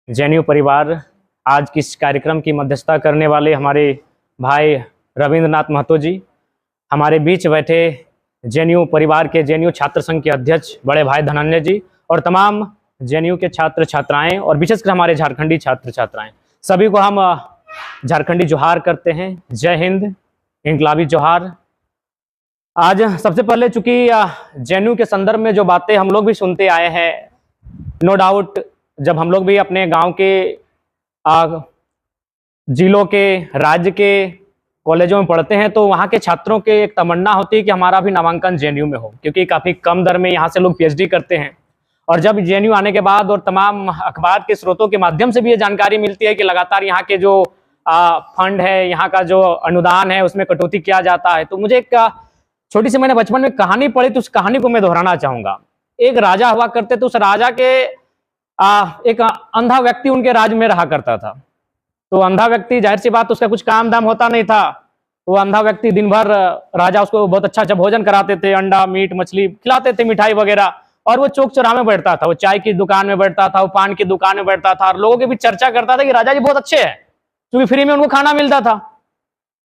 JNU परिवार, आज किस कार्यक्रम की मध्यस्थता करने वाले हमारे भाई रविंद्रनाथ महतो जी, हमारे बीच बैठे जेएनयू परिवार के जेएनयू छात्र संघ के अध्यक्ष बड़े भाई धनंजय जी और तमाम जेएनयू के छात्र छात्राएं और विशेषकर हमारे झारखंडी छात्र छात्राएं, सभी को हम झारखंडी जोहार करते हैं। जय हिंद, इनकलाबी जोहार। आज सबसे पहले चूंकि जेएनयू के संदर्भ में जो बातें हम लोग भी सुनते आए हैं, नो डाउट जब हम लोग भी अपने गांव के जिलों के, राज्य के कॉलेजों में पढ़ते हैं तो वहाँ के छात्रों के एक तमन्ना होती है कि हमारा भी नामांकन जेएनयू में हो, क्योंकि काफ़ी कम दर में यहाँ से लोग पीएचडी करते हैं। और जब जेएनयू आने के बाद और तमाम अखबार के स्रोतों के माध्यम से भी ये जानकारी मिलती है कि लगातार यहाँ के जो फंड है, यहाँ का जो अनुदान है, उसमें कटौती किया जाता है, तो मुझे एक छोटी सी मैंने बचपन में कहानी पढ़ी, तो उस कहानी को मैं दोहराना चाहूँगा। एक राजा हुआ करते, तो उस राजा के एक अंधा व्यक्ति उनके राज्य में रहा करता था। तो अंधा व्यक्ति, जाहिर सी बात, उसका कुछ काम दाम होता नहीं था। वो अंधा व्यक्ति दिन भर राजा उसको बहुत अच्छा अच्छा भोजन कराते थे, अंडा मीट मछली खिलाते थे, मिठाई वगैरह, और वो चौक चौराहे में बैठता था, वो चाय की दुकान में बैठता था, वो पान की दुकान में बैठता था, और लोगों के बीच चर्चा करता था कि राजा जी बहुत अच्छे हैं, क्योंकि फ्री में उनको खाना मिलता था।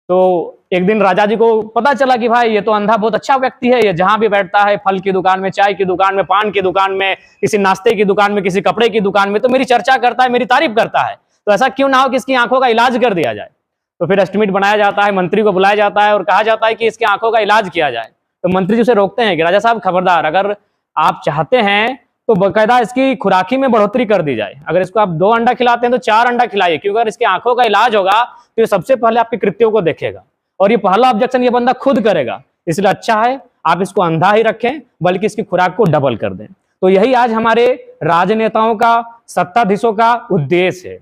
तो एक दिन राजा जी को पता चला कि भाई ये तो अंधा बहुत अच्छा व्यक्ति है, ये जहां भी बैठता है, फल की दुकान में, चाय की दुकान में, पान की दुकान में, किसी नाश्ते की दुकान में, किसी कपड़े की दुकान में, तो मेरी चर्चा करता है, मेरी तारीफ करता है, तो ऐसा क्यों ना हो कि इसकी आंखों का इलाज कर दिया जाए। तो फिर एस्टिमेट बनाया जाता है, मंत्री को बुलाया जाता है और कहा जाता है कि इसकी आंखों का इलाज किया जाए। तो मंत्री जी उसे रोकते हैं कि राजा साहब खबरदार, अगर आप चाहते हैं तो बाकायदा इसकी खुराकी में बढ़ोतरी कर दी जाए। अगर इसको आप 2 अंडा खिलाते हैं तो 4 अंडा खिलाइए, क्योंकि अगर इसकी आंखों का इलाज होगा तो ये सबसे पहले आपके कृत्यों को देखेगा, और ये पहला ऑब्जेक्शन ये बंदा खुद करेगा। इसलिए अच्छा है आप इसको अंधा ही रखें, बल्कि इसकी खुराक को डबल कर दें। तो यही आज हमारे राजनेताओं का, सत्ताधीशों का उद्देश्य है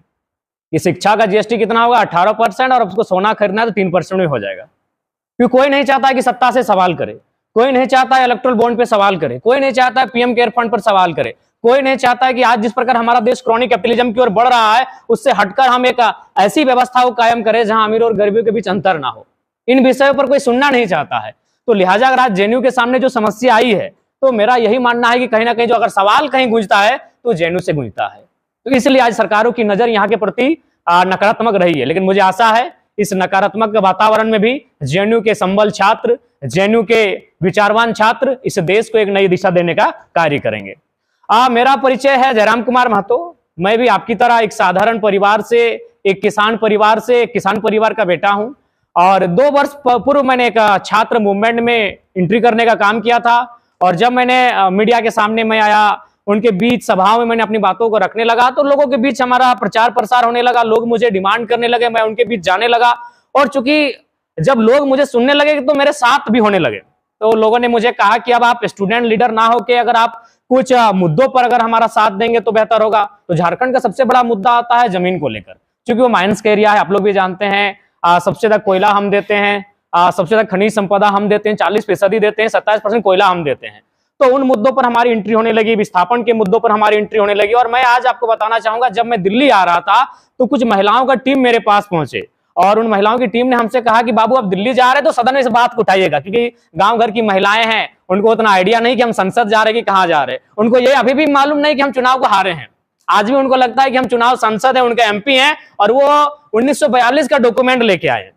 कि शिक्षा का जीएसटी कितना होगा, 18%, और उसको सोना खरीदना है तो 3% में हो जाएगा। क्योंकि कोई नहीं चाहता है कि सत्ता से सवाल करे, कोई नहीं चाहता है इलेक्ट्रल बॉन्ड पे सवाल करे, कोई नहीं चाहता है पीएम केयर फंड पर सवाल करे, कोई नहीं चाहता है कि आज जिस प्रकार हमारा देश क्रॉनिक कैपिटलिज्म की ओर बढ़ रहा है, उससे हटकर हम एक ऐसी व्यवस्था को कायम करें जहां अमीर और गरीबों के बीच अंतर ना हो। इन विषयों पर कोई सुनना नहीं चाहता है। तो लिहाजा अगर आज जेएनयू के सामने जो समस्या आई है, तो मेरा यही मानना है कि कहीं ना कहीं जो अगर सवाल कहीं गूंजता है तो जेएनयू से गूंजता है। तो इसलिए आज सरकारों की नजर यहाँ के प्रति नकारात्मक रही है, लेकिन मुझे आशा है इस नकारात्मक वातावरण में भी जेएनयू के संबल छात्र, जेएनयू के विचारवान छात्र इस देश को एक नई दिशा देने का कार्य करेंगे। मेरा परिचय है जयराम कुमार महतो। मैं भी आपकी तरह एक साधारण परिवार से, एक किसान परिवार से, एक किसान परिवार का बेटा हूं, और 2 वर्ष पूर्व मैंने एक छात्र मूवमेंट में एंट्री करने का काम किया था। और जब मैंने मीडिया के सामने मैं आया, उनके बीच सभाओं में मैंने अपनी बातों को रखने लगा, तो लोगों के बीच हमारा प्रचार प्रसार होने लगा, लोग मुझे डिमांड करने लगे, मैं उनके बीच जाने लगा। और चूंकि जब लोग मुझे सुनने लगे तो मेरे साथ भी होने लगे, तो लोगों ने मुझे कहा कि अब आप स्टूडेंट लीडर ना हो के अगर आप कुछ मुद्दों पर अगर हमारा साथ देंगे तो बेहतर होगा। तो झारखंड का सबसे बड़ा मुद्दा आता है जमीन को लेकर, क्योंकि वो माइंस का एरिया है, आप लोग भी जानते हैं। सबसे ज्यादा कोयला हम देते हैं, सबसे ज्यादा खनिज संपदा हम देते हैं, 40% देते हैं, 27% कोयला हम देते हैं। तो उन मुद्दों पर हमारी एंट्री होने लगी, विस्थापन के मुद्दों पर हमारी एंट्री होने लगी। और मैं आज आपको बताना चाहूंगा, जब मैं दिल्ली आ रहा था तो कुछ महिलाओं का टीम मेरे पास पहुंचे, और उन महिलाओं की टीम ने हमसे कहा कि बाबू आप दिल्ली जा रहे हैं तो सदन में इस बात को उठाइएगा, क्योंकि गांव घर की महिलाएं हैं, उनको उतना आइडिया नहीं कि हम संसद जा रहे हैं कि कहां जा रहे हैं। उनको ये अभी भी मालूम नहीं कि हम चुनाव को हारे हैं। आज भी उनको लगता है कि हम चुनाव संसद है, उनके एमपी हैं, और वो 1942 का डॉक्यूमेंट लेके आए,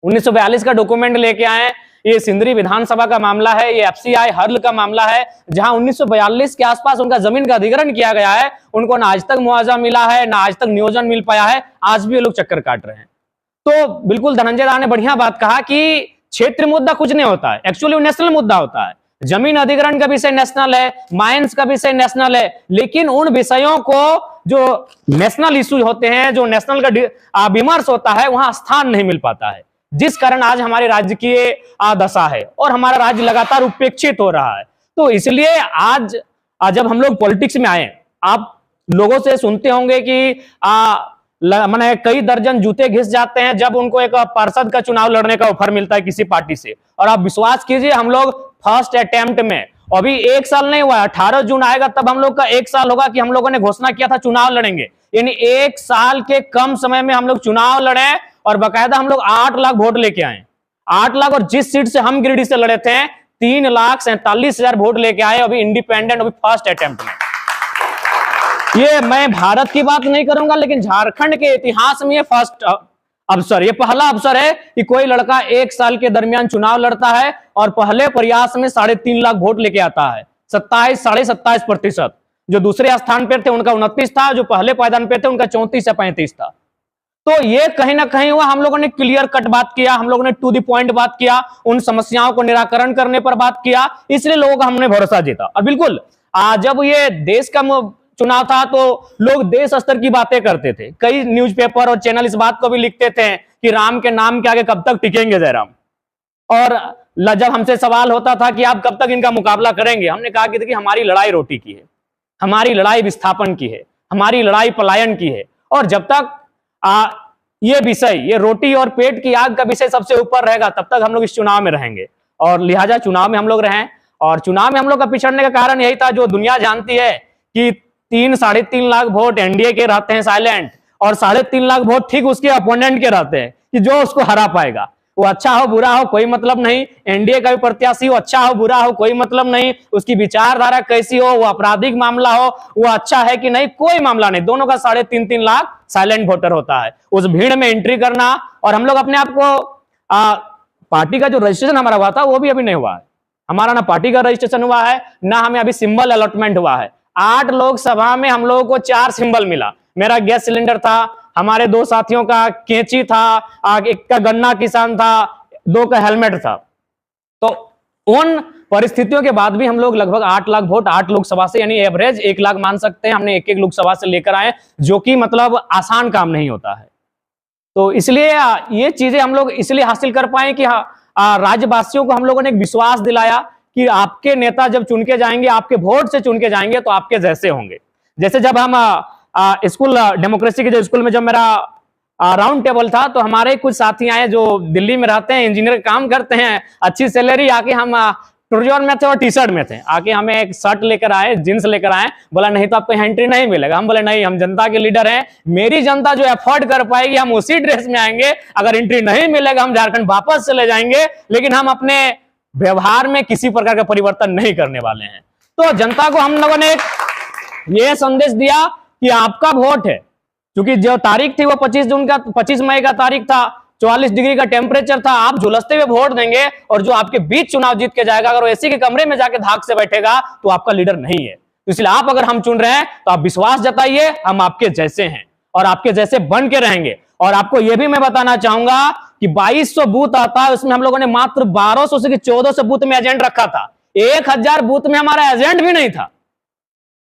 1942 का डॉक्यूमेंट लेके आए। ये सिंदरी विधानसभा का मामला है, ये एफसीआई हर्ल का मामला है, जहां 1942 के आसपास उनका जमीन का अधिग्रहण किया गया है। उनको ना आज तक मुआवजा मिला है, ना आज तक नियोजन मिल पाया है। आज भी ये लोग चक्कर काट रहे हैं। तो बिल्कुल धनंजय दा ने बढ़िया बात कहा कि क्षेत्र मुद्दा कुछ नहीं होता है, एक्चुअली नेशनल मुद्दा होता है। जमीन अधिग्रहण का विषय नेशनल है, माइंस का विषय नेशनल है, लेकिन उन विषयों को जो नेशनल इश्यूज होते हैं, जो नेशनल का विमर्श होता है, वहां स्थान नहीं मिल पाता है, जिस कारण आज हमारे राज्य की दशा है और हमारा राज्य लगातार उपेक्षित हो रहा है। तो इसलिए आज जब हम लोग पॉलिटिक्स में आए, आप लोगों से सुनते होंगे कि मैंने कई दर्जन जूते घिस जाते हैं जब उनको एक पार्षद का चुनाव लड़ने का ऑफर मिलता है किसी पार्टी से। और आप विश्वास कीजिए, हम लोग फर्स्ट अटेम्प्ट में, अभी 1 साल नहीं हुआ, 18 जून आएगा तब हम लोग का 1 साल होगा कि हम लोगों ने घोषणा किया था चुनाव लड़ेंगे। यानी 1 साल के कम समय में हम लोग चुनाव लड़े, और बाकायदा हम लोग 8 लाख वोट लेके आए, 8 लाख। और जिस सीट से हम गिरिडीह से लड़े थे 3,47,000 वोट लेके आए, अभी इंडिपेंडेंट, अभी फर्स्ट अटेम्प्ट में। ये मैं भारत की बात नहीं करूंगा, लेकिन झारखंड के इतिहास में ये फर्स्ट अवसर, ये पहला अवसर है कि कोई लड़का 1 साल के दरमियान चुनाव लड़ता है और पहले प्रयास में 3.5 लाख वोट लेके आता है। 27-27.5%। जो दूसरे स्थान पर थे उनका 29 था, जो पहले पायदान पे थे उनका 34 से 35 था। तो ये कहीं ना कहीं हुआ, हम लोगों ने क्लियर कट बात किया, हम लोगों ने टू द पॉइंट बात किया, उन समस्याओं को निराकरण करने पर बात किया, इसलिए लोगों का हमने भरोसा जीता। और बिल्कुल जब ये देश का चुनाव था तो लोग देश स्तर की बातें करते थे, कई न्यूज़पेपर और चैनल इस बात को भी लिखते थे कि राम के नाम के आगे कब तक टिकेंगे जयराम। और जब हमसे सवाल होता था कि आप कब तक इनका मुकाबला करेंगे, हमने कहा कि देखिए हमारी लड़ाई रोटी की है, हमारी लड़ाई विस्थापन की है, हमारी लड़ाई पलायन की है। और जब तक ये विषय, ये रोटी और पेट की आग का विषय सबसे ऊपर रहेगा, तब तक हम लोग इस चुनाव में रहेंगे। और लिहाजा चुनाव में हम लोग रहें। और चुनाव में हम लोग का पिछड़ने का कारण यही था, जो दुनिया जानती है कि 3-3.5 लाख वोट एनडीए के रहते हैं साइलेंट, और 3.5 लाख वोट ठीक उसके अपोनेंट के रहते हैं कि जो उसको हरा पाएगा। वो अच्छा हो बुरा हो कोई मतलब नहीं, एनडीए का भी प्रत्याशी हो अच्छा हो बुरा हो कोई मतलब नहीं, उसकी विचारधारा कैसी हो, वो आपराधिक मामला हो, वो अच्छा है कि नहीं, कोई मामला नहीं, दोनों का 3.5 लाख साइलेंट वोटर होता है। उस भीड़ में एंट्री करना, और हम लोग अपने आप को पार्टी का जो रजिस्ट्रेशन हमारा हुआ था वो भी अभी नहीं हुआ है। हमारा ना पार्टी का रजिस्ट्रेशन हुआ है, ना हमें अभी सिंबल अलॉटमेंट हुआ है। 8 लोकसभा में हम लोगों को 4 सिंबल मिला। मेरा गैस सिलेंडर था, हमारे 2 साथियों का कैंची था, एक का गन्ना किसान था, 2 का हेलमेट था। तो उन परिस्थितियों के बाद भी हम लोग लगभग 8 लाख वोट 8 लोकसभा से, यानी एवरेज 1 लाख मान सकते हैं, हमने एक लोकसभा से लेकर आए, जो कि मतलब आसान काम नहीं होता है। तो इसलिए ये चीजें हम लोग इसलिए हासिल कर पाए कि राज्यवासियों को हम लोगों ने एक विश्वास दिलाया कि आपके नेता जब चुन के जाएंगे, आपके वोट से चुन के जाएंगे, तो आपके जैसे होंगे। जैसे जब हम स्कूल डेमोक्रेसी के जो स्कूल में जब मेरा राउंड टेबल था, तो हमारे कुछ साथी आए जो दिल्ली में रहते हैं, इंजीनियर काम करते हैं, अच्छी सैलरी, आके हम टूरजोन में थे और टी शर्ट में थे, आके हमें एक शर्ट लेकर आए, जींस लेकर आए, बोला नहीं तो आपको एंट्री नहीं मिलेगा। हम बोले नहीं, हम जनता के लीडर हैं, मेरी जनता जो अफोर्ड कर पाएगी हम उसी ड्रेस में आएंगे, अगर एंट्री नहीं मिलेगा हम झारखंड वापस चले जाएंगे, लेकिन हम अपने व्यवहार में किसी प्रकार का परिवर्तन नहीं करने वाले हैं। तो जनता को हम लोगों ने यह संदेश दिया कि आपका वोट है, क्योंकि जो तारीख थी वो 25 मई का तारीख था, 44 डिग्री का टेम्परेचर था, आप झुलसते हुए वोट देंगे, और जो आपके बीच चुनाव जीत के जाएगा, अगर वो एसी के कमरे में जाके धाक से बैठेगा तो आपका लीडर नहीं है। तो इसलिए आप अगर हम चुन रहे हैं तो आप विश्वास जताइए, हम आपके जैसे हैं और आपके जैसे बन के रहेंगे। और आपको यह भी मैं बताना चाहूंगा कि 2200 बूथ आता है, उसमें हम लोगों ने मात्र 1200 से 1400 बूथ में एजेंट रखा था। 1000 बूथ में हमारा एजेंट भी नहीं था।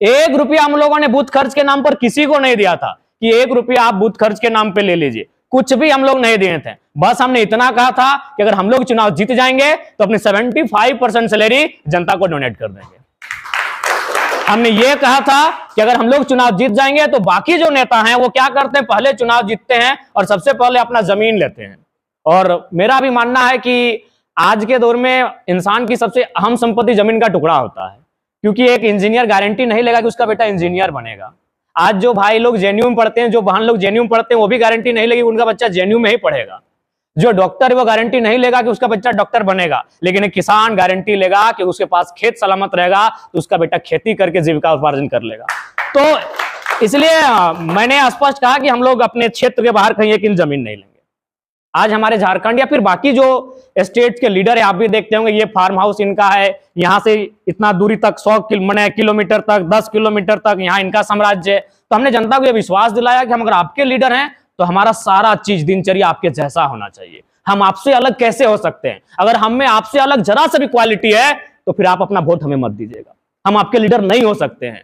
1 रुपया हम लोगों ने बूथ खर्च के नाम पर किसी को नहीं दिया था कि 1 रुपया आप बूथ खर्च के नाम पे ले लीजिए, कुछ भी हम लोग नहीं दिए थे। बस हमने इतना कहा था कि अगर हम लोग चुनाव जीत जाएंगे तो अपनी 75% सैलरी जनता को डोनेट कर देंगे। हमने ये कहा था कि अगर हम लोग चुनाव जीत जाएंगे तो बाकी जो नेता हैं वो क्या करते हैं, पहले चुनाव जीतते हैं और सबसे पहले अपना जमीन लेते हैं। और मेरा भी मानना है कि आज के दौर में इंसान की सबसे अहम संपत्ति जमीन का टुकड़ा होता है, क्योंकि एक इंजीनियर गारंटी नहीं लेगा कि उसका बेटा इंजीनियर बनेगा। आज जो भाई लोग जेएनयू में पढ़ते हैं, जो बहन लोग जेएनयू में पढ़ते हैं, वो भी गारंटी नहीं लेगी उनका बच्चा जेएनयू में ही पढ़ेगा। जो डॉक्टर है वो गारंटी नहीं लेगा कि उसका बच्चा डॉक्टर बनेगा, लेकिन एक किसान गारंटी लेगा कि उसके पास खेत सलामत रहेगा तो उसका बेटा खेती करके जीविका उपार्जन कर लेगा। तो इसलिए मैंने स्पष्ट कहा कि हम लोग अपने क्षेत्र के बाहर कहीं एक इंच जमीन नहीं लेंगे। आज हमारे झारखंड या फिर बाकी जो स्टेट के लीडर है, आप भी देखते होंगे, ये फार्म हाउस इनका है, यहाँ से इतना दूरी तक 100 किलोमीटर तक, 10 किलोमीटर तक यहाँ इनका साम्राज्य है। तो हमने जनता को यह विश्वास दिलाया कि हम अगर आपके लीडर हैं तो हमारा सारा चीज दिनचर्या आपके जैसा होना चाहिए। हम आपसे अलग कैसे हो सकते हैं? अगर हम में आपसे अलग जरा सा भी क्वालिटी है तो फिर आप अपना वोट हमें मत दीजिएगा, हम आपके लीडर नहीं हो सकते हैं।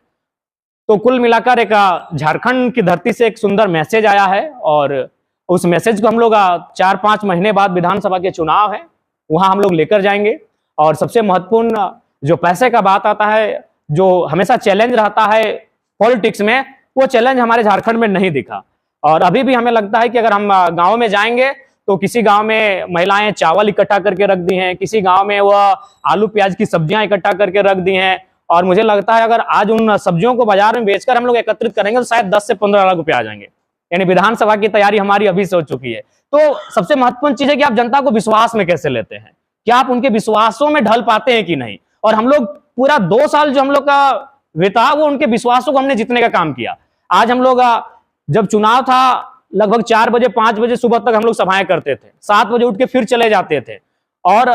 तो कुल मिलाकर एक झारखंड की धरती से एक सुंदर मैसेज आया है, और उस मैसेज को हम लोग 4-5 महीने बाद विधानसभा के चुनाव है वहां हम लोग लेकर जाएंगे। और सबसे महत्वपूर्ण जो पैसे का बात आता है, जो हमेशा चैलेंज रहता है पॉलिटिक्स में, वो चैलेंज हमारे झारखंड में नहीं दिखा। और अभी भी हमें लगता है कि अगर हम गांव में जाएंगे तो किसी गांव में महिलाएं चावल इकट्ठा करके रख दी हैं, किसी गांव में वह आलू प्याज की सब्जियां इकट्ठा करके रख दी हैं, और मुझे लगता है अगर आज उन सब्जियों को बाजार में बेचकर हम लोग एकत्रित करेंगे तो शायद 10 से 15 लाख रुपए आ जाएंगे। यानी विधानसभा की तैयारी हमारी अभी से हो चुकी है। तो सबसे महत्वपूर्ण चीज है कि आप जनता को विश्वास में कैसे लेते हैं, क्या आप उनके विश्वासों में ढल पाते हैं कि नहीं। और हम लोग पूरा 2 साल जो हम लोग का था, वो उनके विश्वासों को हमने जीतने का काम किया। आज हम लोग जब चुनाव था लगभग 4 बजे 5 बजे सुबह तक हम लोग सभाएं करते थे, 7 बजे उठ के फिर चले जाते थे, और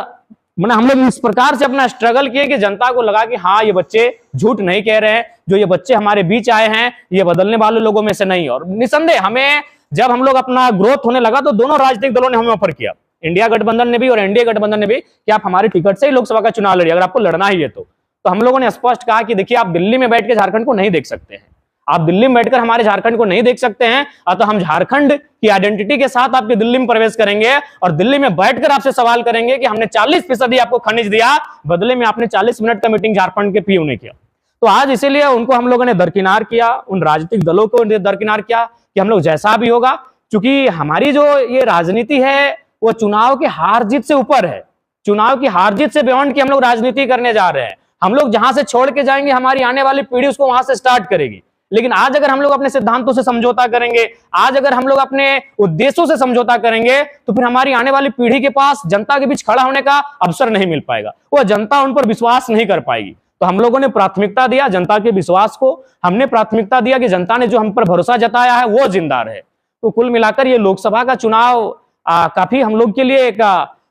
मैंने हम लोग इस प्रकार से अपना स्ट्रगल किए कि जनता को लगा कि हाँ ये बच्चे झूठ नहीं कह रहे हैं, जो ये बच्चे हमारे बीच आए हैं ये बदलने वाले लोगों में से नहीं। और निसंदेह हमें जब हम लोग अपना ग्रोथ होने लगा तो दोनों राजनीतिक दलों ने हमें ऑफर किया, इंडिया गठबंधन ने भी और एनडीए गठबंधन ने भी, कि आप हमारे टिकट से ही लोकसभा का चुनाव लड़िए अगर आपको लड़ना ही है तो हम लोगों ने स्पष्ट कहा कि देखिए आप दिल्ली में बैठ के झारखंड को नहीं देख सकते हैं, आप दिल्ली में बैठकर हमारे झारखंड को नहीं देख सकते हैं, अतः हम झारखंड की आइडेंटिटी के साथ आपके दिल्ली में प्रवेश करेंगे और दिल्ली में बैठकर आपसे सवाल करेंगे कि हमने 40% आपको खनिज दिया, बदले में आपने 40 मिनट का मीटिंग झारखंड के पीयू ने किया। तो आज इसीलिए उनको हम लोगों ने दरकिनार किया, उन राजनीतिक दलों को दरकिनार किया कि हम लोग जैसा भी होगा, क्योंकि हमारी जो ये राजनीति है वो चुनाव की हार जीत से ऊपर है, चुनाव की हार जीत से बियॉन्ड की हम लोग राजनीति करने जा रहे हैं। हम लोग जहां से छोड़ के जाएंगे हमारी आने वाली पीढ़ी उसको वहां से स्टार्ट करेगी। लेकिन आज अगर हम लोग अपने सिद्धांतों से समझौता करेंगे, आज अगर हम लोग अपने उद्देश्यों से समझौता करेंगे, तो फिर हमारी आने वाली पीढ़ी के पास जनता के बीच खड़ा होने का अवसर नहीं मिल पाएगा, वो जनता उन पर विश्वास नहीं कर पाएगी। तो हम लोगों ने प्राथमिकता दिया जनता के विश्वास को, हमने प्राथमिकता दिया कि जनता ने जो हम पर भरोसा जताया है वो जिंदा रहे। तो कुल मिलाकर ये लोकसभा का चुनाव काफी हम लोग के लिए एक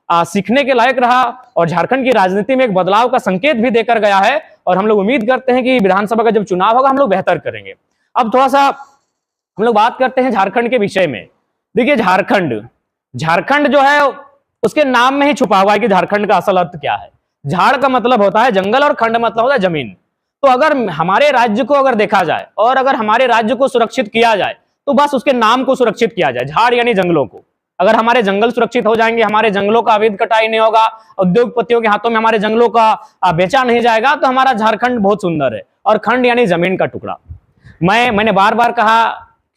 सीखने के लायक रहा और झारखंड की राजनीति में एक बदलाव का संकेत भी देकर गया है, और हम लोग उम्मीद करते हैं कि विधानसभा का जब चुनाव होगा हम लोग बेहतर करेंगे। अब थोड़ा सा हम लोग बात करते हैं झारखंड के विषय में। देखिए झारखंड जो है उसके नाम में ही छुपा हुआ है कि झारखंड का असल अर्थ क्या है। झाड़ का मतलब होता है जंगल और खंड मतलब होता है जमीन। तो अगर हमारे राज्य को अगर देखा जाए और अगर हमारे राज्य को सुरक्षित किया जाए तो बस उसके नाम को सुरक्षित किया जाए, झाड़ यानी जंगलों को। अगर हमारे जंगल सुरक्षित हो जाएंगे, हमारे जंगलों का अवैध कटाई नहीं होगा, उद्योगपतियों के हाथों में हमारे जंगलों का बेचा नहीं जाएगा, तो हमारा झारखंड बहुत सुंदर है। और खंड यानी जमीन का टुकड़ा। मैंने बार बार कहा,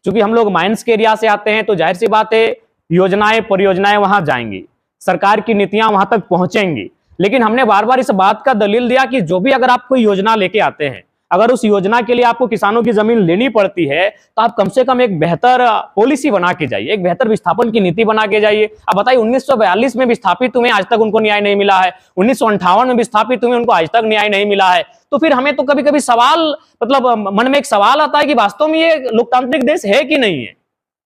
क्योंकि हम लोग माइंस के एरिया से आते हैं तो जाहिर सी बात है योजनाएं परियोजनाएं वहां जाएंगी, सरकार की नीतियां वहां तक पहुंचेंगी। लेकिन हमने बार बार इस बात का दलील दिया कि जो भी अगर आप कोई योजना लेके आते हैं, अगर उस योजना के लिए आपको किसानों की जमीन लेनी पड़ती है तो आप कम से कम एक बेहतर पॉलिसी बना के जाइए, एक बेहतर विस्थापन की नीति बना के जाइए। अब बताइए 1942 में विस्थापित हुए, आज तक उनको न्याय नहीं मिला है, 1958 में विस्थापित हुए, उनको आज तक न्याय नहीं मिला है। तो फिर हमें तो कभी कभी सवाल, मतलब मन में एक सवाल आता है कि वास्तव में ये लोकतांत्रिक देश है कि नहीं है।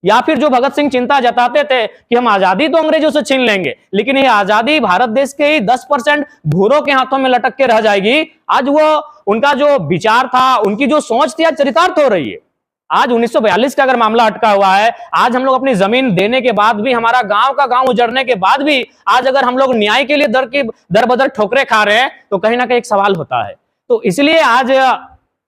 या फिर जो भगत सिंह चिंता जताते थे कि हम आजादी तो अंग्रेजों से छीन लेंगे, लेकिन ये आजादी भारत देश के ही 10% भूरों के हाथों में लटक के रह जाएगी। आज वो उनका जो विचार था, उनकी जो सोच थी, आज चरितार्थ हो रही है। आज 1942 का अगर मामला अटका हुआ है, आज हम लोग अपनी जमीन देने के बाद भी, हमारा गांव का गांव उजड़ने के बाद भी आज अगर हम लोग न्याय के लिए दर बदर ठोकरे खा रहे हैं, तो कहीं ना कहीं एक सवाल होता है। तो इसलिए आज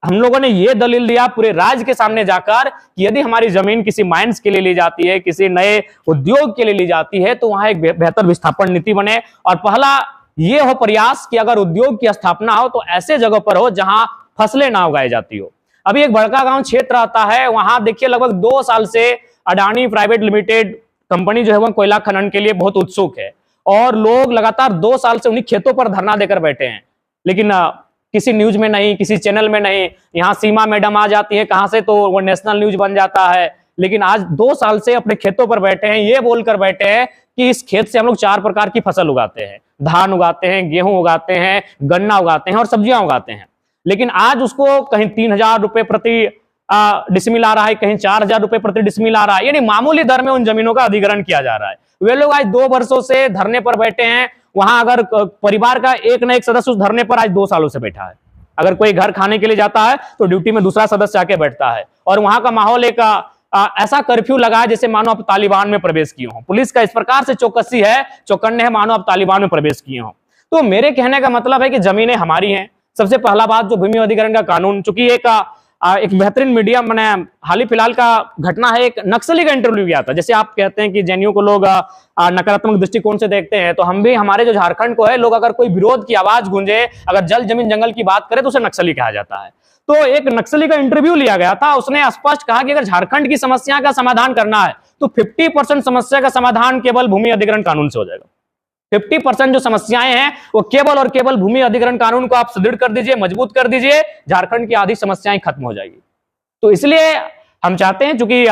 हम लोगों ने यह दलील दिया पूरे राज्य के सामने जाकर कि यदि हमारी जमीन किसी माइंस के लिए ली जाती है, किसी नए उद्योग के लिए ली जाती है, तो वहां एक बेहतर विस्थापन नीति बने। और पहला ये हो प्रयास कि अगर उद्योग की स्थापना हो तो ऐसे जगह पर हो जहां फसलें ना उगाई जाती हो। अभी एक बड़का गांव क्षेत्र आता है, वहां देखिए लगभग 2 साल से अडानी प्राइवेट लिमिटेड कंपनी जो है वह कोयला खनन के लिए बहुत उत्सुक है, और लोग लगातार 2 साल से उन्हीं खेतों पर धरना देकर बैठे हैं। लेकिन किसी न्यूज में नहीं, किसी चैनल में नहीं। यहाँ सीमा मैडम आ जाती है कहां से, तो वो नेशनल न्यूज बन जाता है। लेकिन आज 2 साल से अपने खेतों पर बैठे हैं, ये बोलकर बैठे हैं कि इस खेत से हम लोग 4 प्रकार की फसल उगाते हैं, धान उगाते हैं, गेहूं उगाते हैं, गन्ना उगाते हैं और सब्जियां उगाते हैं। लेकिन आज उसको कहीं 3,000 रुपए प्रति डिसमिल आ रहा है, कहीं 4,000 रुपए प्रति डिसमिल आ रहा है, यानी मामूली दर में उन जमीनों का अधिग्रहण किया जा रहा है। वे लोग आज 2 वर्षों से धरने पर बैठे हैं। वहां अगर परिवार का एक न एक सदस्य उस धरने पर आज 2 सालों से बैठा है। अगर कोई घर खाने के लिए जाता है तो ड्यूटी में दूसरा सदस्य आके बैठता है, और वहां का माहौल एक ऐसा कर्फ्यू लगा है जैसे मानो आप तालिबान में प्रवेश किए हो। पुलिस का इस प्रकार से चौकसी है, चौकन्ने है, मानो आप तालिबान में प्रवेश किए हो। तो मेरे कहने का मतलब है कि जमीनें हमारी हैं। सबसे पहला बात जो भूमि अधिग्रहण का कानून, चूंकि एक बेहतरीन मीडिया मैंने हाल ही फिलहाल का घटना है, एक नक्सली का इंटरव्यू किया था। जैसे आप कहते हैं कि जेएनयू को लोग नकारात्मक दृष्टिकोण से देखते हैं, तो हम भी, हमारे जो झारखंड को है, लोग अगर कोई विरोध की आवाज गूंजे, अगर जल जमीन जंगल की बात करें तो उसे नक्सली कहा जाता है। तो एक नक्सली का इंटरव्यू लिया गया था, उसने स्पष्ट कहा कि अगर झारखंड की समस्या का समाधान करना है तो 50% समस्या का समाधान केवल भूमि अधिग्रहण कानून से हो जाएगा। 50% जो समस्याएं हैं वो केवल और केवल भूमि अधिग्रहण कानून को आप सुदृढ़ कर दीजिए, मजबूत कर दीजिए, झारखंड की आधी समस्याएं खत्म हो जाएगी। तो इसलिए हम चाहते हैं, चूंकि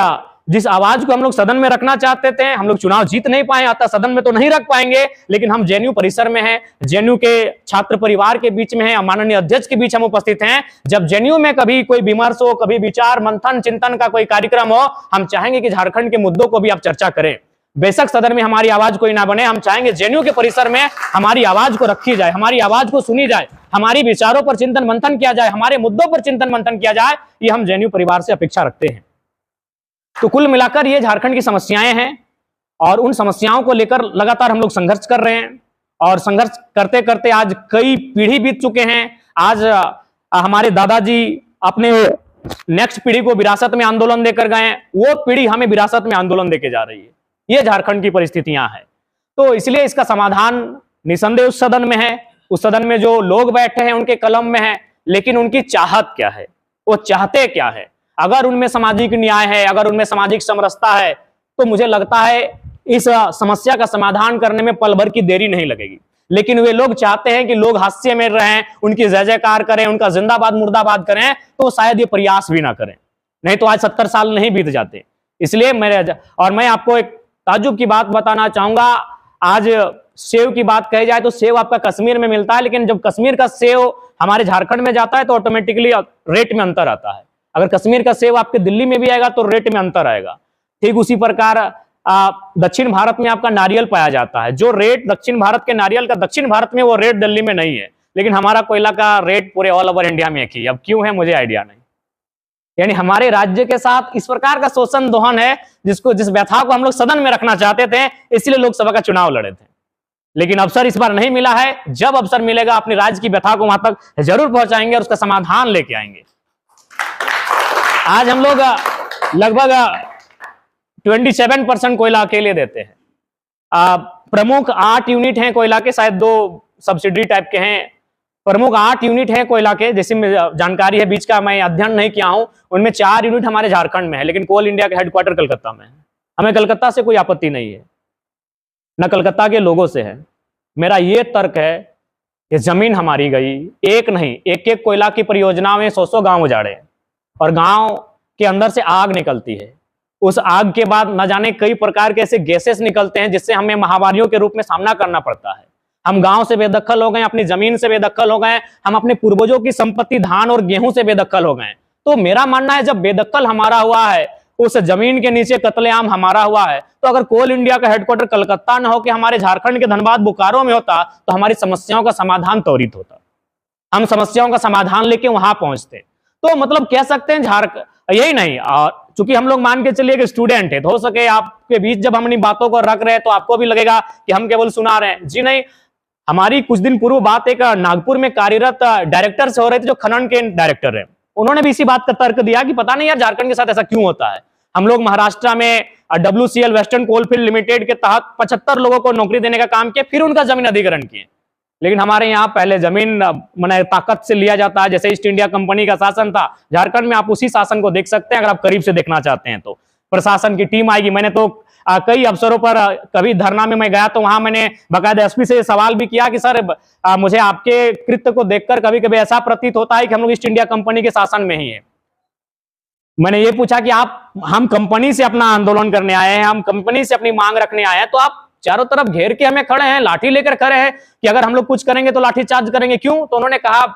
जिस आवाज को हम लोग सदन में रखना चाहते थे, हम लोग चुनाव जीत नहीं पाए, अतः सदन में तो नहीं रख पाएंगे, लेकिन हम जेएनयू परिसर में हैं, जेएनयू के छात्र परिवार के बीच में हैं, माननीय अध्यक्ष के बीच हम उपस्थित हैं। जब जेएनयू में कभी कोई विमर्श हो, कभी विचार मंथन चिंतन का कोई कार्यक्रम हो, हम चाहेंगे कि झारखंड के मुद्दों को भी आप चर्चा करें। बेशक सदन में हमारी आवाज कोई ना बने, हम चाहेंगे जेएनयू के परिसर में हमारी आवाज को रखी जाए, हमारी आवाज को सुनी जाए, हमारी विचारों पर चिंतन मंथन किया जाए, हमारे मुद्दों पर चिंतन मंथन किया जाए। ये हम जेएनयू परिवार से अपेक्षा रखते हैं। तो कुल मिलाकर ये झारखंड की समस्याएं हैं और उन समस्याओं को लेकर लगातार हम लोग संघर्ष कर रहे हैं और संघर्ष करते करते आज कई पीढ़ी बीत चुके हैं। आज हमारे दादाजी अपने नेक्स्ट पीढ़ी को विरासत में आंदोलन देकर गए हैं, वो पीढ़ी हमें विरासत में आंदोलन देके जा रही है। ये झारखंड की परिस्थितियां हैं। तो इसलिए इसका समाधान निसंदेह उस सदन में है, उस सदन में जो लोग बैठे हैं उनके कलम में है, लेकिन उनकी चाहत क्या है, वो चाहते क्या है। अगर उनमें सामाजिक न्याय है, अगर उनमें सामाजिक समरसता है, तो मुझे लगता है इस समस्या का समाधान करने में पल भर की देरी नहीं लगेगी। लेकिन वे लोग चाहते हैं कि लोग हास्य में रहें, उनकी जय जयकार करें, उनका जिंदाबाद मुर्दाबाद करें, तो शायद ये प्रयास भी ना करें, नहीं तो आज 70 साल नहीं बीत जाते। इसलिए मैं आपको एक ताज्जुब की बात बताना चाहूंगा। आज सेव की बात कही जाए तो सेव आपका कश्मीर में मिलता है, लेकिन जब कश्मीर का सेव हमारे झारखंड में जाता है तो ऑटोमेटिकली रेट में अंतर आता है। अगर कश्मीर का सेव आपके दिल्ली में भी आएगा तो रेट में अंतर आएगा। ठीक उसी प्रकार दक्षिण भारत में आपका नारियल पाया जाता है, जो रेट दक्षिण भारत के नारियल का दक्षिण भारत में, वो रेट दिल्ली में नहीं है, लेकिन हमारा कोयला का रेट पूरे ऑल ओवर इंडिया में एक ही। अब क्यों है मुझे आइडिया नहीं। यानी हमारे राज्य के साथ इस प्रकार का शोषण दोहन है जिस व्यथा को हम लोग सदन में रखना चाहते थे, इसलिए लोकसभा का चुनाव लड़े थे। लेकिन अवसर इस बार नहीं मिला है। जब अवसर मिलेगा अपने राज्य की व्यथा को वहां तक जरूर पहुंचाएंगे और उसका समाधान लेके आएंगे। आज हम लोग लगभग 27% कोयला अकेले देते हैं। प्रमुख 8 यूनिट हैं कोयला के, शायद 2 सब्सिडी टाइप के हैं। प्रमुख 8 यूनिट हैं कोयला के, जैसे जानकारी है, बीच का मैं अध्ययन नहीं किया हूं। उनमें 4 यूनिट हमारे झारखंड में है, लेकिन कोल इंडिया का हेडक्वार्टर कलकत्ता में है। हमें कलकत्ता से कोई आपत्ति नहीं है, न कलकत्ता के लोगों से है। मेरा ये तर्क है कि जमीन हमारी गई, एक नहीं, एक कोयला की परियोजना में 100 गांव उजाड़े और गांव के अंदर से आग निकलती है। उस आग के बाद न जाने कई प्रकार के ऐसे गैसेस निकलते हैं जिससे हमें महामारियों के रूप में सामना करना पड़ता है। हम गांव से बेदखल हो गए, अपनी जमीन से बेदखल हो गए, हम अपने पूर्वजों की संपत्ति धान और गेहूं से बेदखल हो गए। तो मेरा मानना है जब बेदखल हमारा हुआ है, उस जमीन के नीचे कत्लेआम हमारा हुआ है, तो अगर कोल इंडिया का हेडक्वार्टर कलकत्ता न हो के हमारे झारखंड के धनबाद बोकारो में होता तो हमारी समस्याओं का समाधान त्वरित होता, हम समस्याओं का समाधान लेके वहां पहुंचते। तो मतलब कह सकते हैं झारखंड यही नहीं, चूंकि हम लोग मान के चलिए कि स्टूडेंट है, तो हो सके आपके बीच जब हम इन बातों को रख रहे हैं तो आपको भी लगेगा कि हम केवल सुना रहे हैं। जी नहीं, हमारी कुछ दिन पूर्व बात एक नागपुर में कार्यरत डायरेक्टर से हो रही थी, जो खनन के डायरेक्टर है। उन्होंने भी इसी बात का तर्क दिया कि पता नहीं यार झारखंड के साथ ऐसा क्यों होता है। हम लोग महाराष्ट्र में WCL वेस्टर्न कोलफील्ड लिमिटेड के तहत 75 लोगों को नौकरी देने का काम किया, फिर उनका जमीन अधिग्रहण किए। लेकिन हमारे यहाँ पहले जमीन माने ताकत से लिया जाता है, जैसे ईस्ट इंडिया कंपनी का शासन था। झारखंड में आप उसी शासन को देख सकते हैं, अगर आप करीब से देखना चाहते हैं तो। प्रशासन की टीम आएगी। मैंने तो कई अवसरों पर कभी धरना में मैं गया तो वहां मैंने बाकायदा SP से सवाल भी किया कि सर मुझे आपके कृत्य को देखकर कभी कभी ऐसा प्रतीत होता है कि हम लोग ईस्ट इंडिया कंपनी के शासन में ही है। मैंने ये पूछा कि हम कंपनी से अपना आंदोलन करने आए हैं, हम कंपनी से अपनी मांग रखने आए हैं, तो आप चारों तरफ घेर के हमें खड़े हैं, लाठी लेकर खड़े हैं कि अगर हम लोग कुछ करेंगे तो लाठी चार्ज करेंगे। क्यों? तो उन्होंने कहा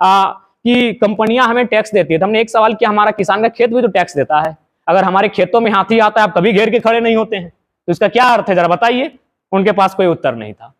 कि कंपनियां हमें टैक्स देती है। तो हमने एक सवाल किया, हमारा किसान का खेत भी तो टैक्स देता है, अगर हमारे खेतों में हाथी आता है आप कभी घेर के खड़े नहीं होते हैं, तो इसका क्या अर्थ है जरा बताइए। उनके पास कोई उत्तर नहीं था।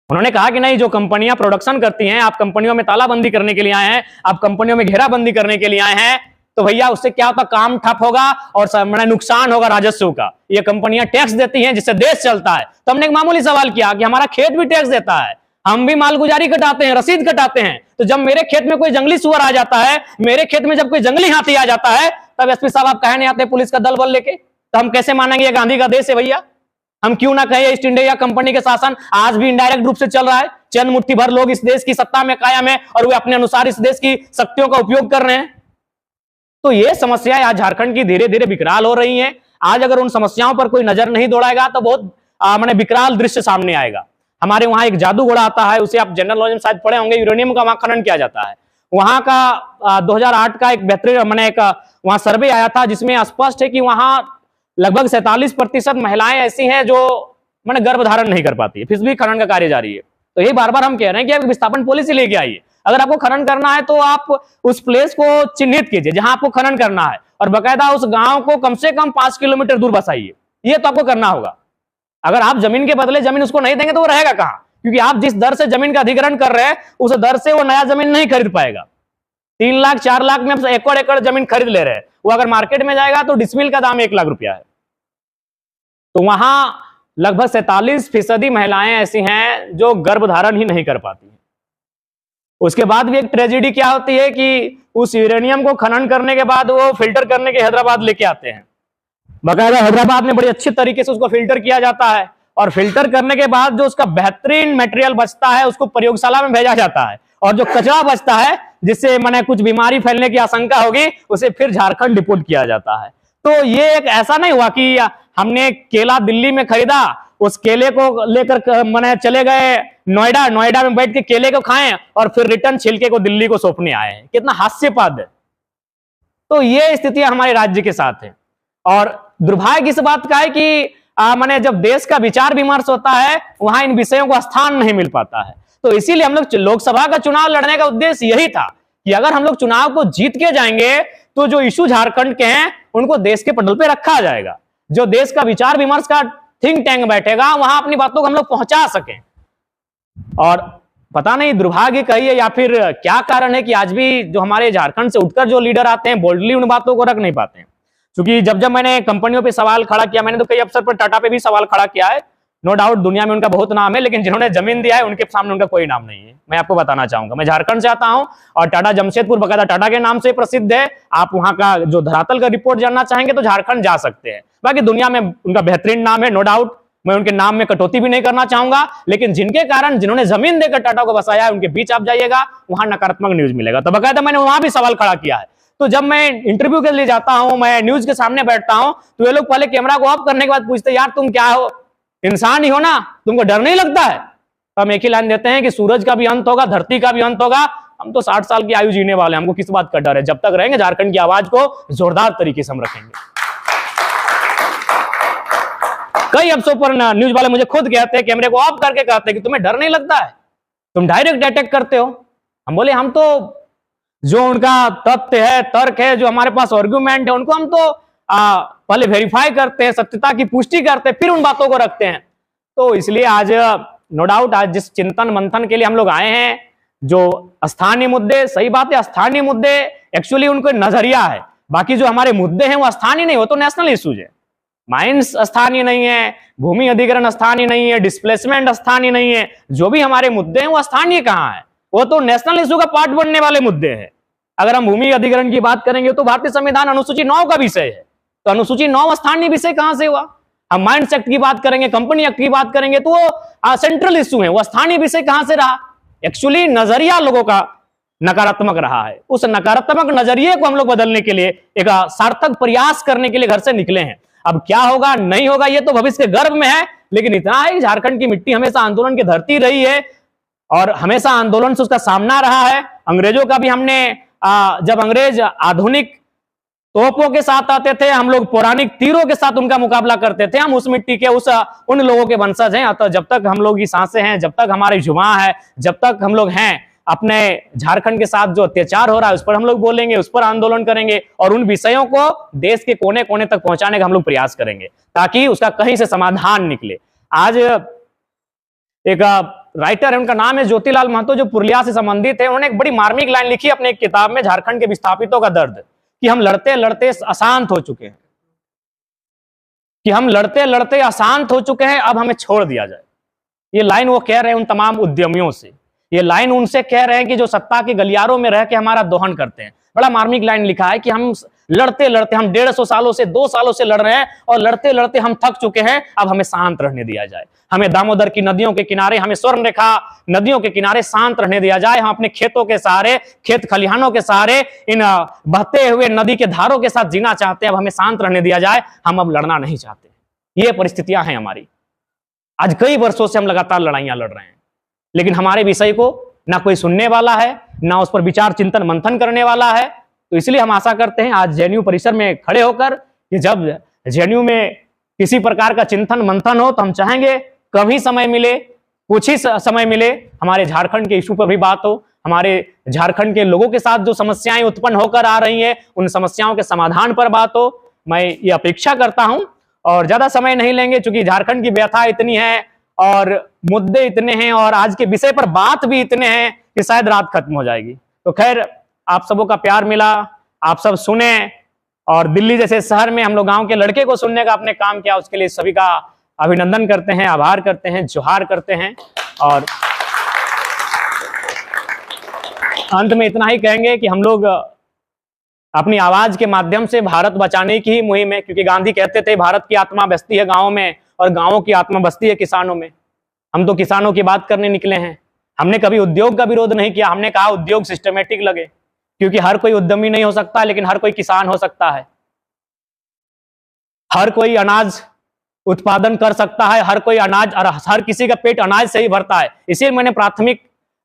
उन्होंने कहा कि नहीं, जो कंपनियां प्रोडक्शन करती हैं, आप कंपनियों में तालाबंदी करने के लिए आए हैं, आप कंपनियों में घेराबंदी करने के लिए आए हैं, तो भैया उससे क्या होता, काम ठप होगा और नुकसान होगा राजस्व का। ये कंपनियां टैक्स देती हैं जिससे देश चलता है। तो हमने एक मामूली सवाल किया कि हमारा खेत भी टैक्स देता है, हम भी मालगुजारी कटाते हैं, रसीद कटाते हैं, तो जब मेरे खेत में कोई जंगली सुअर आ जाता है, मेरे खेत में जब कोई जंगली हाथी आ जाता है, तब SP साहब आप कहे नहीं आते पुलिस का दल बल लेके, तो हम कैसे मानेंगे ये गांधी का देश है भैया। हम क्यों ना कहें ईस्ट इंडिया कंपनी के शासन आज भी इनडायरेक्ट रूप से चल रहा है। चंद मुट्ठी भर लोग इस देश की सत्ता में कायम है और वे अपने अनुसार इस देश की शक्तियों का उपयोग कर रहे हैं। तो ये समस्याएं आज झारखंड की धीरे धीरे विकराल हो रही हैं। आज अगर उन समस्याओं पर कोई नजर नहीं दौड़ाएगा तो बहुत माने विकराल दृश्य सामने आएगा। हमारे वहां एक जादू घोड़ा आता है, उसे आप जनरल नॉलेज में शायद पढ़े होंगे, यूरेनियम का वहां खनन किया जाता है। वहां का 2008 का एक बेहतरीन मैंने एक वहां सर्वे आया था जिसमें स्पष्ट है कि वहां लगभग 47% महिलाएं ऐसी हैं जो मैंने गर्भ धारण नहीं कर पाती है, फिर भी खनन का कार्य जारी है। तो यही बार बार हम कह रहे हैं कि आप विस्थापन पॉलिसी लेके आइए। अगर आपको खनन करना है तो आप उस प्लेस को चिन्हित कीजिए जहां आपको खनन करना है, और बकायदा उस गांव को कम से कम 5 किलोमीटर दूर बसाइए। ये तो आपको करना होगा। अगर आप जमीन के बदले जमीन उसको नहीं देंगे तो वो रहेगा कहां? क्योंकि आप जिस दर से जमीन का अधिग्रहण कर रहे हैं उस दर से वो नया जमीन नहीं खरीद पाएगा। 3 लाख 4 लाख में एकड़ एकड़ जमीन खरीद ले रहे हैं, वो अगर मार्केट में जाएगा तो डिसमिल का दाम 1 लाख रुपया है। तो वहां लगभग 47% महिलाएं ऐसी हैं जो गर्भधारण ही नहीं कर पाती हैं। उसके बाद भी एक ट्रेजेडी क्या होती है कि उस यूरेनियम को खनन करने के बाद वो फिल्टर करने के हैदराबाद लेके आते हैं। बकायदा हैदराबाद में बड़ी अच्छी तरीके से उसको फिल्टर किया जाता है, और फिल्टर करने के बाद जो उसका बेहतरीन मटेरियल बचता है उसको प्रयोगशाला में भेजा जाता है, और जो कचरा बचता है जिससे मैंने कुछ बीमारी फैलने की आशंका होगी उसे फिर झारखंड डिपोर्ट किया जाता है। तो ये एक ऐसा नहीं हुआ कि हमने केला दिल्ली में खरीदा, उस केले को लेकर मैंने चले गए नोएडा में बैठ के केले को खाएं और फिर रिटर्न छिलके को दिल्ली को सौंपने आए हैं। कितना हास्यपद है। तो ये स्थितियां हमारे राज्य के साथ है, और दुर्भाग्य इस बात का है कि मैंने जब देश का विचार विमर्श होता है वहां इन विषयों को स्थान नहीं मिल पाता है। तो इसीलिए हम लोग लोकसभा का चुनाव लड़ने का उद्देश्य यही था कि अगर हम लोग चुनाव को जीत के जाएंगे तो जो इशू झारखंड के हैं उनको देश के पटल पे रखा जाएगा। जो देश का विचार विमर्श का थिंक टैंक बैठेगा वहां अपनी बातों को हम लोग पहुंचा सकें। और पता नहीं दुर्भाग्य कहिए या फिर क्या कारण है कि आज भी जो हमारे झारखंड से उठकर जो लीडर आते हैं बोल्डली उन बातों को रख नहीं पाते हैं। क्योंकि जब मैंने कंपनियों पे सवाल खड़ा किया, मैंने तो कई अवसर पर टाटा पे भी सवाल खड़ा किया है, नो डाउट दुनिया में उनका बहुत नाम है, लेकिन जिन्होंने जमीन दिया है उनके सामने उनका कोई नाम नहीं है। मैं आपको बताना चाहूंगा, मैं झारखंड से आता हूं और टाटा जमशेदपुर बकायदा टाटा के नाम से प्रसिद्ध है। आप वहां का जो धरातल का रिपोर्ट जानना चाहेंगे तो झारखंड जा सकते हैं। बाकी दुनिया में उनका बेहतरीन नाम है, नो डाउट, मैं उनके नाम में कटौती भी नहीं करना चाहूंगा, लेकिन जिनके कारण जिन्होंने जमीन देकर टाटा को बसाया है उनके बीच आप जाइएगा वहां नकारात्मक न्यूज मिलेगा। तो बकायदा मैंने वहां भी सवाल खड़ा किया है। तो जब मैं इंटरव्यू के लिए जाता हूं, मैं न्यूज के सामने बैठता हूं, तो ये लोग पहले कैमरा को ऑफ करने के बाद पूछते यार तुम क्या हो, इंसान ही हो ना, तुमको डर नहीं लगता है? तो हम एक ही लाइन देते हैं कि सूरज का भी अंत होगा, धरती का भी अंत होगा, हम तो 60 साल की आयु जीने वाले हैं, हमको किस बात का डर है। जब तक रहेंगे झारखंड की आवाज को जोरदार तरीके से हम रखेंगे। कई अवसरों पर न्यूज वाले मुझे खुद कहते हैं, कैमरे को ऑफ करके कहते हैं कि तुम्हें डर नहीं लगता है, तुम डायरेक्ट अटैक करते हो। हम बोले हम तो जो उनका तथ्य है, तर्क है, जो हमारे पास आर्गुमेंट है, उनको हम तो पहले वेरीफाई करते हैं, सत्यता की पुष्टि करते हैं, फिर उन बातों को रखते हैं। तो इसलिए आज नो डाउट आज जिस चिंतन मंथन के लिए हम लोग आए हैं, जो स्थानीय मुद्दे, सही बात है, स्थानीय मुद्दे एक्चुअली उनको नजरिया है, बाकी जो हमारे मुद्दे हैं वो स्थानीय नहीं, वो तो नेशनल इश्यूज है। माइंस स्थानीय नहीं है, भूमि अधिग्रहण स्थानीय नहीं है, डिस्प्लेसमेंट स्थानीय नहीं है, जो भी हमारे मुद्दे हैं वो स्थानीय कहां है, वो तो नेशनल इश्यू का पार्ट बनने वाले मुद्दे हैं। अगर हम भूमि अधिग्रहण की बात करेंगे तो भारतीय संविधान अनुसूची 9 का विषय है, तो अनुसूची 9 स्थानीय विषय कहां से हुआ? हम माइंस एक्ट की बात करेंगे, कंपनी एक्ट की बात करेंगे तो वो सेंट्रल इश्यू है, वो स्थानीय विषय कहां से रहा? एक्चुअली नजरिया लोगों का नकारात्मक रहा है। उस नकारात्मक नजरिए को हम लोग बदलने के लिए एक सार्थक प्रयास करने के लिए घर से निकले हैं। अब क्या होगा नहीं होगा ये तो भविष्य के गर्भ में है, लेकिन इतना है कि झारखंड की मिट्टी हमेशा आंदोलन की धरती रही है और हमेशा आंदोलन से उसका सामना रहा है। अंग्रेजों का भी हमने जब अंग्रेज आधुनिक तोपों के साथ आते थे, हम लोग पौराणिक तीरों के साथ उनका मुकाबला करते थे। हम उस मिट्टी के उन लोगों के वंशज हैं। अतः जब तक हम लोग की सांसें हैं, जब तक हमारी जुबां है, जब तक हम लोग हैं, अपने झारखंड के साथ जो अत्याचार हो रहा है उस पर हम लोग बोलेंगे, उस पर आंदोलन करेंगे और उन विषयों को देश के कोने कोने तक पहुंचाने का हम लोग प्रयास करेंगे ताकि उसका कहीं से समाधान निकले। आज एक राइटर है, उनका नाम है ज्योतिलाल महतो, जो पुरुलिया से संबंधित है। उन्होंने एक बड़ी मार्मिक लाइन लिखी अपने एक किताब में, झारखंड के विस्थापितों का दर्द, कि हम लड़ते लड़ते अशांत हो चुके हैं, कि हम लड़ते लड़ते अशांत हो चुके हैं, अब हमें छोड़ दिया जाए। ये लाइन वो कह रहे हैं उन तमाम उद्यमियों से, ये लाइन उनसे कह रहे हैं कि जो सत्ता के गलियारों में रह के हमारा दोहन करते हैं। बड़ा मार्मिक लाइन लिखा है कि हम लड़ते लड़ते, हम 150 सालों से 2 सालों से लड़ रहे हैं और लड़ते लड़ते हम थक चुके हैं, अब हमें शांत रहने दिया जाए। हमें दामोदर की नदियों के किनारे, हमें स्वर्ण रेखा नदियों के किनारे शांत रहने दिया जाए। हम अपने खेतों के सहारे, खेत खलिहानों के सहारे, इन बहते हुए नदी के धारों के साथ जीना चाहते हैं। अब हमें शांत रहने दिया जाए, हम अब लड़ना नहीं चाहते। ये परिस्थितियां हैं हमारी। आज कई वर्षों से हम लगातार लड़ाइयां लड़ रहे हैं, लेकिन हमारे विषय को ना कोई सुनने वाला है, ना उस पर विचार चिंतन मंथन करने वाला है। तो इसलिए हम आशा करते हैं आज जेएनयू परिसर में खड़े होकर कि जब जेएनयू में किसी प्रकार का चिंतन मंथन हो तो हम चाहेंगे कभी समय मिले, कुछ ही समय मिले, हमारे झारखंड के इशू पर भी बात हो, हमारे झारखंड के लोगों के साथ जो समस्याएं उत्पन्न होकर आ रही हैं उन समस्याओं के समाधान पर बात हो। मैं ये अपेक्षा करता हूं और ज्यादा समय नहीं लेंगे क्योंकि झारखंड की व्यथा इतनी है और मुद्दे इतने हैं और आज के विषय पर बात भी इतने हैं कि शायद रात खत्म हो जाएगी। तो खैर, आप सबों का प्यार मिला, आप सब सुने और दिल्ली जैसे शहर में हम लोग गांव के लड़के को सुनने का आपने काम किया, उसके लिए सभी का अभिनंदन करते हैं, आभार करते हैं, जोहार करते हैं। और अंत में इतना ही कहेंगे कि हम लोग अपनी आवाज के माध्यम से भारत बचाने की ही मुहिम है, क्योंकि गांधी कहते थे भारत की आत्मा बसती है गांवों में और गांवों की आत्मा बसती है किसानों में। हम तो किसानों की बात करने निकले हैं। हमने कभी उद्योग का विरोध नहीं किया, हमने कहा उद्योग सिस्टमेटिक लगे, क्योंकि हर कोई उद्यमी नहीं हो सकता लेकिन हर कोई किसान हो सकता है, हर कोई अनाज उत्पादन कर सकता है, हर कोई अनाज, हर किसी का पेट अनाज से ही भरता है। इसीलिए मैंने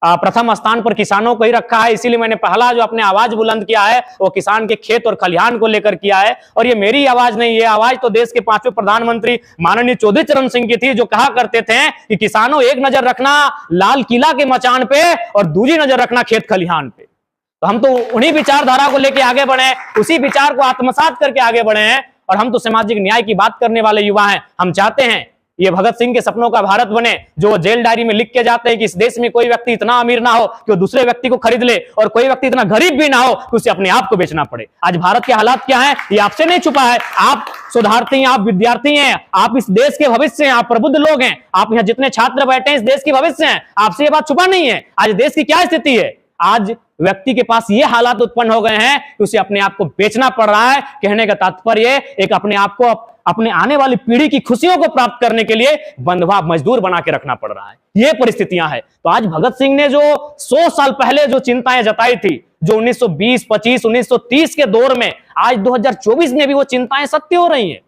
प्रथम स्थान पर किसानों को ही रखा है। इसीलिए मैंने पहला जो अपने आवाज बुलंद किया है वो किसान के खेत और खलिहान को लेकर किया है। और ये मेरी आवाज नहीं, ये आवाज तो देश के 5वें प्रधानमंत्री माननीय चौधरी चरण सिंह की थी, जो कहा करते थे कि किसानों एक नजर रखना लाल किला के मचान पे और दूसरी नजर रखना खेत खलिहान पे। तो हम तो उन्हीं विचारधारा को लेकर आगे बढ़े, उसी विचार को आत्मसात करके आगे बढ़े हैं। और हम तो सामाजिक न्याय की बात करने वाले युवा हैं। हम चाहते हैं ये भगत सिंह के सपनों का भारत बने, जो जेल डायरी में लिख के जाते हैं कि इस देश में कोई व्यक्ति इतना अमीर ना हो कि वो दूसरे व्यक्ति को खरीद ले और कोई व्यक्ति इतना गरीब भी ना हो कि उसे अपने आप को बेचना पड़े। आज भारत के हालात क्या है ये आपसे नहीं छुपा है। आप शोधार्थी हैं, आप विद्यार्थी हैं, आप इस देश के भविष्य हैं, आप प्रबुद्ध लोग हैं, आप यहाँ जितने छात्र बैठे हैं इस देश के भविष्य हैं। आपसे ये बात छुपा नहीं है। आज देश की क्या स्थिति है, आज व्यक्ति के पास ये हालात उत्पन्न हो गए हैं कि उसे अपने आप को बेचना पड़ रहा है। कहने का तात्पर्य एक अपने आप को अपने आने वाली पीढ़ी की खुशियों को प्राप्त करने के लिए बंधवा मजदूर बना के रखना पड़ रहा है। ये परिस्थितियां हैं। तो आज भगत सिंह ने जो 100 साल पहले जो चिंताएं जताई थी, जो 1920, 25, 1930 के दौर में, आज 2024 में भी वो चिंताएं सत्य हो रही हैं।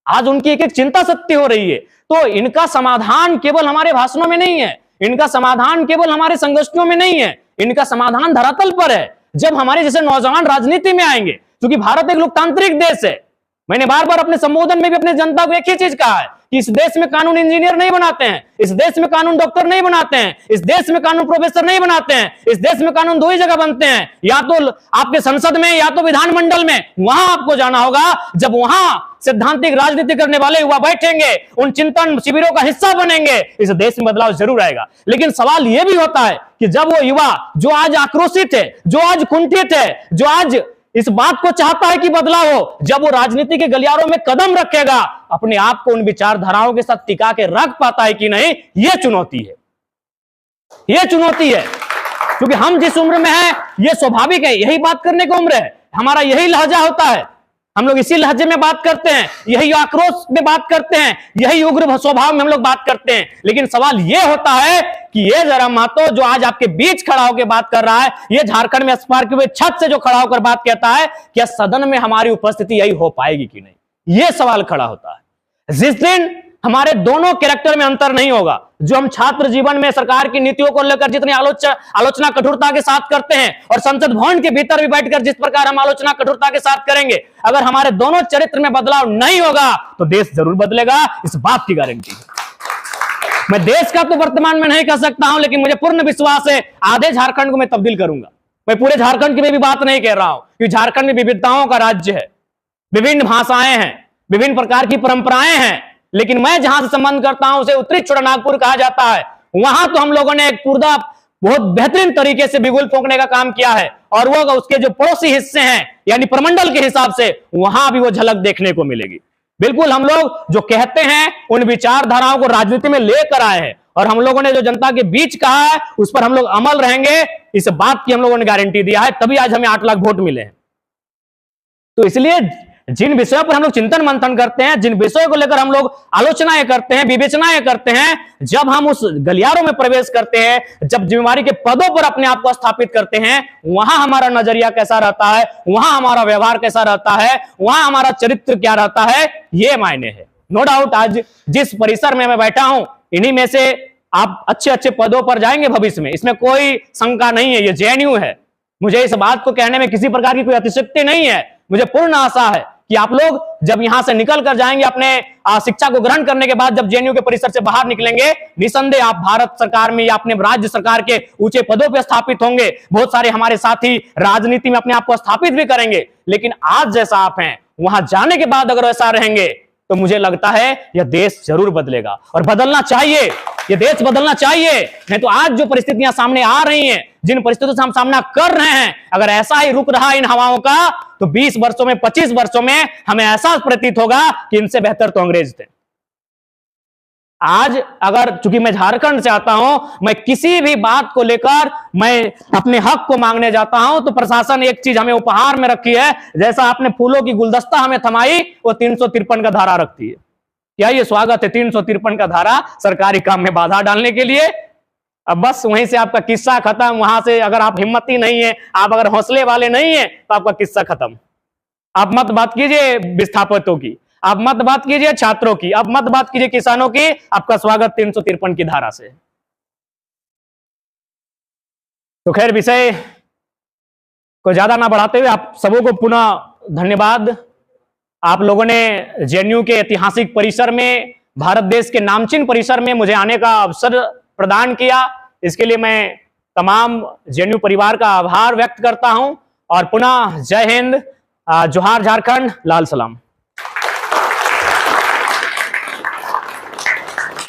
आज उनकी एक एक चिंता सत्य हो रही है। तो इनका समाधान केवल हमारे भाषणों में नहीं है, इनका समाधान केवल हमारे संगोष्ठियों में नहीं है, इनका समाधान धरातल पर है। जब हमारे जैसे नौजवान राजनीति में आएंगे, क्योंकि भारत एक लोकतांत्रिक देश है। मैंने बार बार अपने संबोधन में भी अपने जनता को एक ही चीज कहा है कि इस देश में कानून इंजीनियर नहीं बनाते हैं, इस देश में कानून डॉक्टर नहीं बनाते हैं, इस देश में कानून प्रोफेसर नहीं बनाते हैं। इस देश में कानून दो ही जगह बनते हैं, या तो आपके संसद में या तो विधानमंडल में। वहां आपको जाना होगा। जब वहां सैद्धांतिक राजनीति करने वाले युवा बैठेंगे, उन चिंतन शिविरों का हिस्सा बनेंगे, इस देश में बदलाव जरूर आएगा। लेकिन सवाल यह भी होता है कि जब वो युवा जो आज आक्रोशित है, जो आज कुंठित है, जो आज इस बात को चाहता है कि बदलाव हो, जब वो राजनीति के गलियारों में कदम रखेगा, अपने आप को उन विचारधाराओं के साथ टिका के रख पाता है कि नहीं, ये चुनौती है। ये चुनौती है, क्योंकि हम जिस उम्र में हैं ये स्वाभाविक है, यही बात करने की उम्र है, हमारा यही लहजा होता है, हम लोग इसी लहजे में बात करते हैं, यही आक्रोश में बात करते हैं, यही उग्र स्वभाव में हम लोग बात करते हैं। लेकिन सवाल यह होता है कि ये जरा महतो जो आज आपके बीच खड़ा होकर बात कर रहा है, ये झारखंड में स्पार्क हुए छत से जो खड़ा होकर बात कहता है, क्या सदन में हमारी उपस्थिति यही हो पाएगी कि नहीं, ये सवाल खड़ा होता है। जिस दिन हमारे दोनों कैरेक्टर में अंतर नहीं होगा, जो हम छात्र जीवन में सरकार की नीतियों को लेकर जितनी आलोचना कठोरता के साथ करते हैं और संसद भवन के भीतर भी बैठकर जिस प्रकार हम आलोचना कठोरता के साथ करेंगे, अगर हमारे दोनों चरित्र में बदलाव नहीं होगा तो देश जरूर बदलेगा, इस बात की गारंटी है। मैं देश का तो वर्तमान में नहीं कर सकता हूं, लेकिन मुझे पूर्ण विश्वास है आधे झारखंड को मैं तब्दील करूंगा। मैं पूरे झारखंड की में भी बात नहीं कह रहा हूं, क्योंकि झारखंड में विविधताओं का राज्य है, विभिन्न भाषाएं हैं, विभिन्न प्रकार की परंपराएं हैं। लेकिन मैं जहां से संबंध करता हूं उसे उत्तरी छोटानागपुर कहा जाता है। वहां तो हम लोगों ने एक पूरा बहुत बेहतरीन तरीके से बिगुल फूंकने का काम किया है, और वो उसके जो पड़ोसी हिस्से हैं यानी प्रमंडल के हिसाब से वहां भी वो झलक देखने को मिलेगी। बिल्कुल हम लोग जो कहते हैं उन विचारधाराओं को राजनीति में लेकर आए हैं, और हम लोगों ने जो जनता के बीच कहा है उस पर हम लोग अमल रहेंगे, इस बात की हम लोगों ने गारंटी दिया है, तभी आज हमें 8 लाख वोट मिले हैं। तो इसलिए जिन विषयों पर हम लोग चिंतन मंथन करते हैं, जिन विषयों को लेकर हम लोग आलोचनाएं करते हैं, विवेचनाएं करते हैं, जब हम उस गलियारों में प्रवेश करते हैं, जब जिम्मेवारी के पदों पर अपने आप को स्थापित करते हैं, वहां हमारा नजरिया कैसा रहता है, वहां हमारा व्यवहार कैसा रहता है, वहां हमारा चरित्र क्या रहता है, ये मायने है। नो डाउट आज जिस परिसर में मैं बैठा हूं, इन्हीं में से आप अच्छे अच्छे पदों पर जाएंगे भविष्य में, इसमें कोई शंका नहीं है। ये जेएनयू है। मुझे इस बात को कहने में किसी प्रकार की कोई अतिशयोक्ति नहीं है। मुझे पूर्ण आशा है कि आप लोग जब यहां से निकल कर जाएंगे, अपने शिक्षा को ग्रहण करने के बाद जब जेएनयू के परिसर से बाहर निकलेंगे, निसंदेह आप भारत सरकार में या अपने राज्य सरकार के ऊंचे पदों पर स्थापित होंगे। बहुत सारे हमारे साथी राजनीति में अपने आप को स्थापित भी करेंगे, लेकिन आज जैसा आप हैं, वहां जाने के बाद अगर ऐसा रहेंगे तो मुझे लगता है यह देश जरूर बदलेगा, और बदलना चाहिए। यह देश बदलना चाहिए। नहीं तो आज जो परिस्थितियां सामने आ रही हैं, जिन परिस्थितियों से हम सामना कर रहे हैं, अगर ऐसा ही रुक रहा इन हवाओं का, तो 20 वर्षों में, 25 वर्षों में हमें ऐसा प्रतीत होगा कि इनसे बेहतर तो अंग्रेज थे। आज अगर, चूंकि मैं झारखंड से आता हूं, मैं किसी भी बात को लेकर मैं अपने हक को मांगने जाता हूं, तो प्रशासन एक चीज हमें उपहार में रखी है। जैसा आपने फूलों की गुलदस्ता हमें थमाई, वो 353 का धारा रखती है। क्या ये स्वागत है 353 का धारा सरकारी काम में बाधा डालने के लिए? अब बस वहीं से आपका किस्सा खत्म। वहां से अगर आप हिम्मती नहीं है, आप अगर हौसले वाले नहीं है, तो आपका किस्सा खत्म। आप मत बात कीजिए विस्थापितों की, आप मत बात कीजिए छात्रों की, आप मत बात कीजिए किसानों की। आपका स्वागत 353 की धारा से। तो खैर, विषय को ज्यादा ना बढ़ाते हुए आप सबों को पुनः धन्यवाद। आप लोगों ने जेएनयू के ऐतिहासिक परिसर में, भारत देश के नामचीन परिसर में मुझे आने का अवसर प्रदान किया। इसके लिए मैं तमाम जेएनयू परिवार का आभार व्यक्त करता हूं। और पुनः जय हिंद, जोहार झारखंड, लाल सलाम।